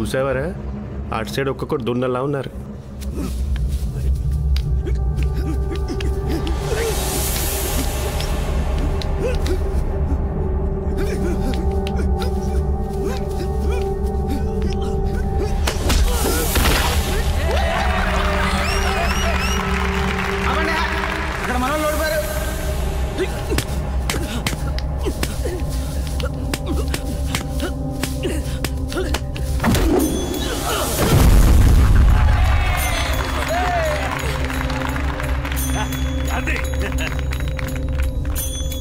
చూసావారా అటు సైడ్ ఒక్కొక్కటి దున్నలా ఉన్నారు. అక్కడ మనం లోడిపోయారు.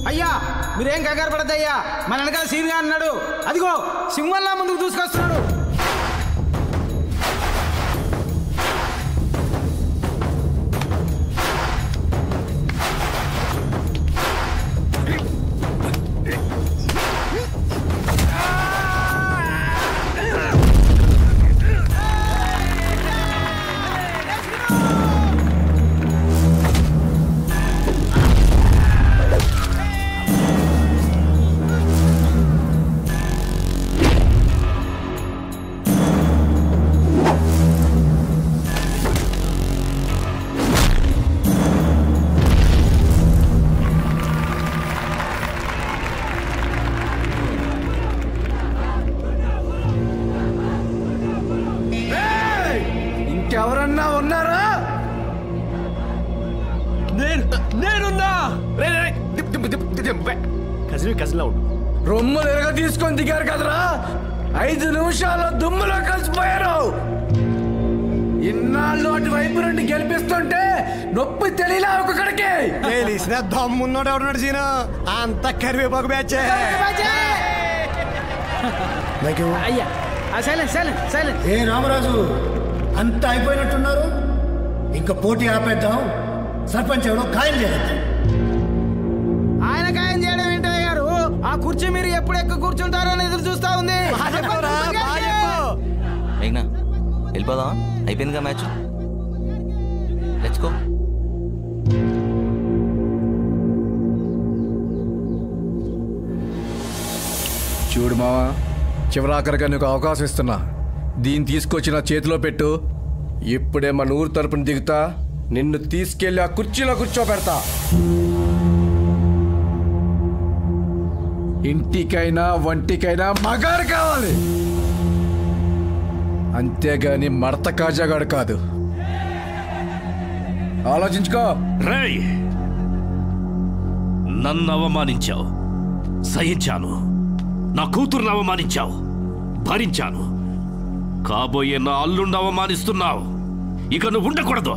అయ్యా మీరేం కంగారు పడద్దయ్యా, మన వెనకాల సీన్గా అన్నాడు. అదిగో సింహంలా ముందుకు దూసుకొస్తున్నాడు. ఇంకెవరన్నా ఉన్నారా? నేనున్నా. కజిన్లా ఉండు. రొమ్ము ఎరగ తీసుకొని దిగారు కదరా, 5 నిమిషాల్లో దుమ్ములో కలిసిపోయారు. ఇన్నాళ్ళు అటువైపు నుండి గెలిపిస్తుంటే నొప్పి తెలియలే ఒక్కొక్కడికి. తెలిసిన దమ్మున్నోడు ఎవడున్నాడు సీను, అంత కరివేపాకు బ్యాచ్. అయ్యా ఏ రామరాజు, అంతా అయిపోయినట్టున్నారు. ఇంకా పోటీ ఆపేద్దాం. సర్పంచ్ ఎవడో ఖాయం చేయద్దు. ఆయన ఖాయం చేయడం ఏంటయ్య గారు? ఆ కుర్చీ మీరు ఎప్పుడు ఎక్కువ కూర్చుంటారో అని ఎదురు చూస్తా ఉంది. వెళ్ళిపోదాం, అయిపోయిందిగా మ్యాచ్. Let's go. చూడు మావా, చివరాఖరిగా నీకు అవకాశం ఇస్తున్నా. దీన్ని తీసుకొచ్చి నా చేతిలో పెట్టు. ఇప్పుడే మన ఊరు తరపున దిగుతా, నిన్ను తీసుకెళ్లి ఆ కుర్చీలో కూర్చోబెడతా. ఇంటికైనా వంటికైనా మగారు కావాలి, అంతేగాని మడత కాజాగాడు కాదు. ఆలోచించుకో. రేయ్, నన్ను అవమానించావు, సహించాను. నా కూతురుని అవమానించావు, భరించాను. కాబోయే నా అల్లుండి అవమానిస్తున్నావు. ఇక నువ్వు ఉండకూడదు.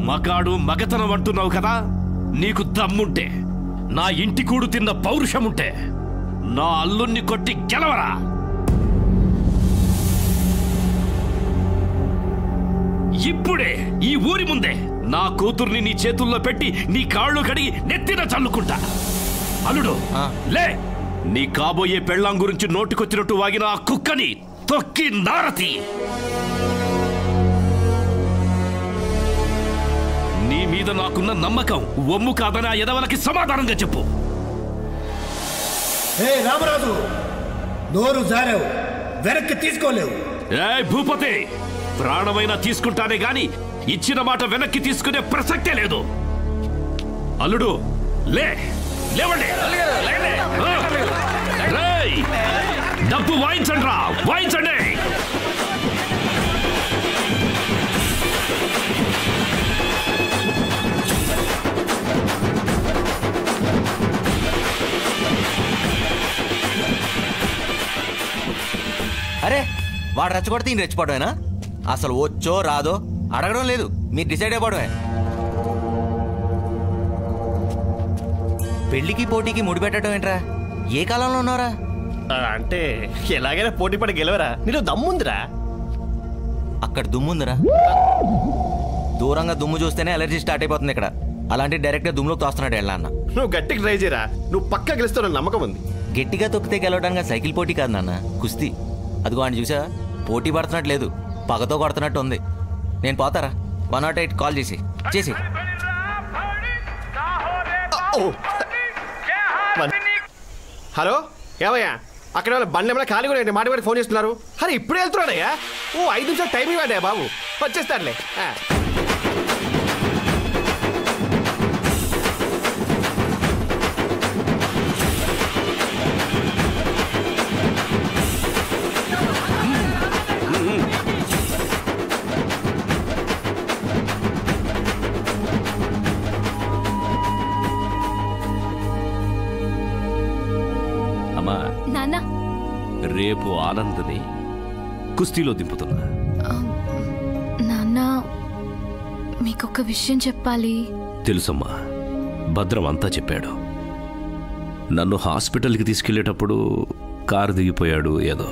మగాడు మగతనం అంటున్నావు కదా, నీకు దమ్ముంటే, నా ఇంటి కూడు తిన్న పౌరుషముంటే నా అల్లుణ్ణి కొట్టి గెలవరా. ఇప్పుడే ఈ ఊరి ముందే నా కూతుర్ని నీ చేతుల్లో పెట్టి నీ కాళ్ళు కడిగి నెత్తిన చల్లుకుంటా. అల్లుడు లే, నీ కాబోయే పెళ్ళాం గురించి నోటికొచ్చినట్టు వాగిన ఆ కుక్కని తొక్కి నారతి. నీ మీద నాకున్న నమ్మకం ఒమ్ము కాదని ఆ ఎదవలకి సమాధానంగా చెప్పు. ఏ రామరాజు, నోరు జారావు, వెనక్కి తీసుకోలేవు. ఏ భూపతి, ప్రాణమైనా తీసుకుంటానే గాని ఇచ్చిన మాట వెనక్కి తీసుకునే ప్రసక్తే లేదు. అల్లుడు లే, లేవండి. డబ్బు వాయించండి రా, వాయించండి. అరే, వాడు రెచ్చగొడితే ఈయన రెచ్చిపోవడమేనా? అసలు వచ్చో రాదో అడగడం లేదు, మీరు డిసైడ్ అయిపోవడమే. పెళ్లికి పోటీకి ముడిపెట్టడం ఏంట్రా? ఏ కాలంలో ఉన్నారా? అంటే ఎలాగైనా పోటీ పడి గెలవరా, నీలో దమ్ముందిరా. అక్కడ దుమ్ముందిరా. దూరంగా దుమ్ము చూస్తేనే అలర్జీ స్టార్ట్ అయిపోతుంది ఇక్కడ. అలాంటి డైరెక్ట్గా దుమ్ములోకి తోస్తున్నాడు ఎలా అన్న. నువ్వు గట్టిగా ట్రై చేయరా, నువ్వు పక్కా గెలుస్తావు, నమ్మకం ఉంది. గట్టిగా తొక్కితే గెలవడానికి సైకిల్ పోటీ కాదు నాన్న, కుస్తీ. అదిగో అని చూసా, పోటీ పడుతున్నట్టు లేదు, పగతో కొడుతున్నట్టు ఉంది. నేను పోతారా? 108 కాల్ చేసి హలో ఏమయ్యా, అక్కడ వాళ్ళ బండి ఏమైనా ఖాళీ కూడా మాట కూడా ఫోన్ చేస్తున్నారు. అరే ఇప్పుడే వెళ్తున్నాడయ్యా. ఓ 5 నిమిషాలు టైం ఇవ్వండి బాబు, వచ్చేస్తాడులే. రేపు ఆనందని కుస్తీలో దింపుతున్నా. నాన్న, మీకొక విషయం చెప్పాలి. తెలుసమ్మా, భద్రం అంతా చెప్పాడు. నన్ను హాస్పిటల్కి తీసుకెళ్లేటప్పుడు కారు దిగిపోయాడు. ఏదో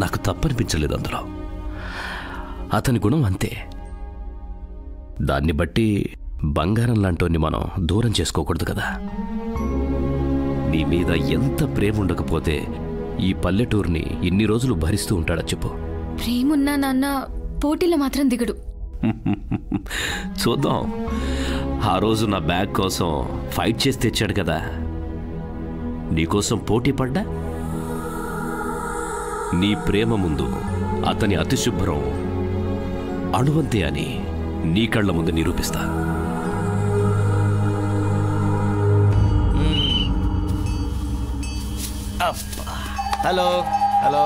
నాకు తప్పనిపించలేదు అందులో. అతని గుణం అంతే. దాన్ని బట్టి బంగారం లాంటోని మనం దూరం చేసుకోకూడదు కదా. నీ మీద ఎంత ప్రేమ ఉండకపోతే ఈ పల్లెటూరుని ఇన్ని రోజులు భరిస్తూ ఉంటాడా చెప్పు. ప్రేమున్నా నాన్న పోటీలో మాత్రం దిగడు. చూద్దాం. ఆ రోజు నా బ్యాగ్ కోసం ఫైట్ చేసి తెచ్చాడు కదా. నీకోసం పోటీ పడ్డా. నీ ప్రేమ ముందు అతని అతిశుభ్రం అణువంతే అని నీ కళ్ళ ముందు నిరూపిస్తా. Hello hello.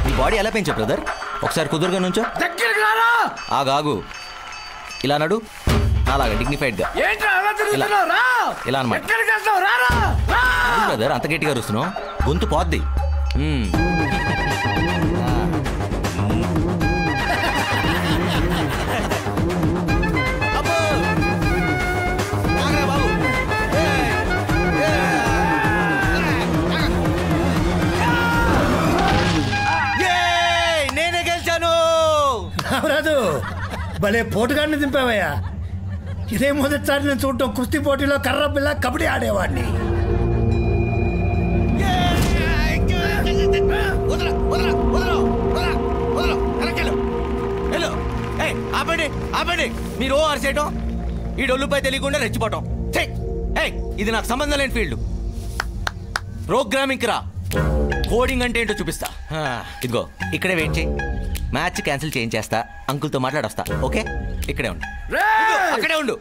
నీ బాడీ ఎలా పెంచా బ్రదర్? ఒకసారి కుదురుగా నుంచో. ఆగాగు. ఇలా నడు. అలాగా డిగ్నిఫైడ్ గా. ఇలా అన్నమాట బ్రదర్. అంత గట్టిగా అరుస్తున్నావు, గొంతు పోద్ది. రామరాజు, భలే పోటుగాడిని దింపావయ్యా. ఇదే మొదటిసారి నేను చూడటం. కుస్తీ పోటీలో కర్ర పిల్ల కబడ్డీ ఆడేవాడిని. ఆపండి ఆపండి. మీరు అరిసేయటం, ఈ డొల్లుపై తెలియకుండా రెచ్చిపోవటం. ఇది నాకు సంబంధం లేని ఫీల్డ్. ప్రోగ్రామింగ్ రా. కోడింగ్ అంటే ఏంటో చూపిస్తా. ఇదిగో ఇక్కడే వెయిట్ చేయి. మ్యాచ్ క్యాన్సిల్ చేయించేస్తా. అంకుల్తో మాట్లాడొస్తా. ఓకే, ఇక్కడే ఉండు. అక్కడే ఉండు.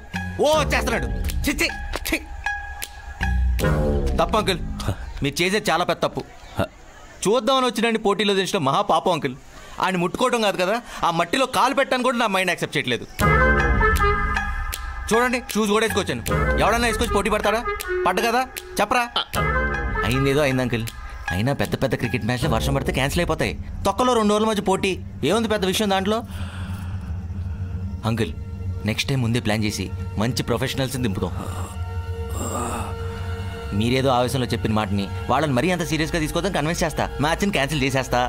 ఓ వచ్చేస్తున్నాడు. చిచ్చి తప్పు అంకుల్, మీరు చేసేది చాలా పెద్ద తప్పు. చూద్దామని వచ్చినండి పోటీలో దించడం మహా పాపం అంకుల్. ఆయన ముట్టుకోవడం కాదు కదా, ఆ మట్టిలో కాలు పెట్టాను కూడా నా మైండ్ యాక్సెప్ట్ చేయట్లేదు. చూడండి, షూస్ కూడా వేసుకొచ్చాను. ఎవడన్నా వేసుకొచ్చి పోటీ పడతాడా? పడ్డ కదా, చెప్పరా. అయిందేదో అయింది అంకుల్. అయినా పెద్ద పెద్ద క్రికెట్ మ్యాచ్లో వర్షం పడితే క్యాన్సిల్ అయిపోతాయి. తొక్కలో 2 రోజుల మధ్య పోటీ ఏముంది పెద్ద విషయం దాంట్లో? అంకుల్, నెక్స్ట్ టైం ముందే ప్లాన్ చేసి మంచి ప్రొఫెషనల్స్ని దింపుదాం. మీరేదో ఆవేశంలో చెప్పిన మాటని వాళ్ళని మరీ అంత సీరియస్గా తీసుకోవద్దని కన్విన్స్ చేస్తా. మ్యాచ్ని క్యాన్సిల్ చేసేస్తా.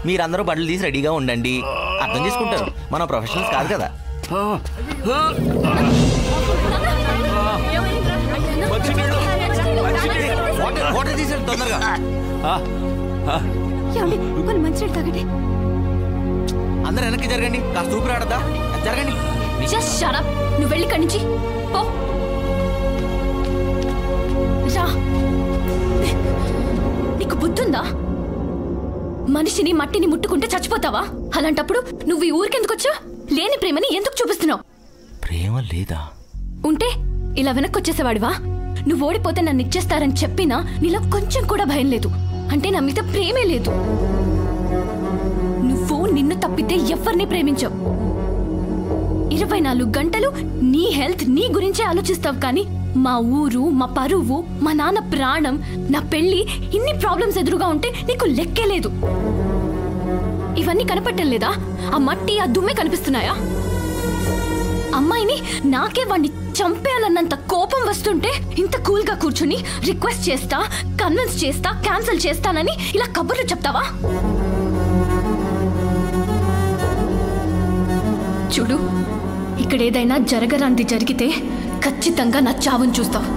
మీరందరూ బట్టలు తీసి రెడీగా ఉండండి. అర్థం చేసుకుంటారు, మనం ప్రొఫెషనల్స్ కాదు కదా. వాటర్ తీసారు తొందరగా. అందరూ వెనక్కి జరగండి. కాస్త ఊపిరి ఆడద్దా? జరగండి. నువ్వు వెళ్ళి ఇక్కడి నుంచి పో. నీకు బుద్ధుందా? మనిషిని మట్టిని ముట్టుకుంటే చచ్చిపోతావా? అలాంటప్పుడు నువ్వు ఈ ఊరికెందుకు వచ్చా? లేని ప్రేమని ఎందుకు చూపిస్తున్నావు? ప్రేమ లేదా? ఉంటే ఇలా వెనక్కి వచ్చేసేవాడివా? నువ్వు ఓడిపోతే నన్ను ఇచ్చేస్తారని చెప్పినా నీలో కొంచెం కూడా భయం లేదు. అంటే నా మీద ప్రేమే లేదు. నువ్వు నిన్ను తప్పితే ఎవరిని ప్రేమించవు. 24 గంటలు నీ హెల్త్, నీ గురించే ఆలోచిస్తావు. కానీ మా ఊరు, మా పరువు, మా నాన్న ప్రాణం, నా పెళ్లి, ఇన్ని ప్రాబ్లమ్స్ ఎదురుగా ఉంటే నీకు లెక్కే లేదు. ఇవన్నీ కనపట్టం లేదా? ఆ మట్టి, ఆ దుమ్మే కనిపిస్తున్నాయా? అమ్మాయిని నాకే వాడిని చంపేయాలన్నంత కోపం వస్తుంటే ఇంత కూల్ గా కూర్చుని రిక్వెస్ట్ చేస్తా, కన్విన్స్ చేస్తా, క్యాన్సిల్ చేస్తానని ఇలా కబుర్లు చెప్తావా? చూడు, ఇక్కడ ఏదైనా జరగరాంది జరిగితే ఖచ్చితంగా నా చావును చూస్తావు.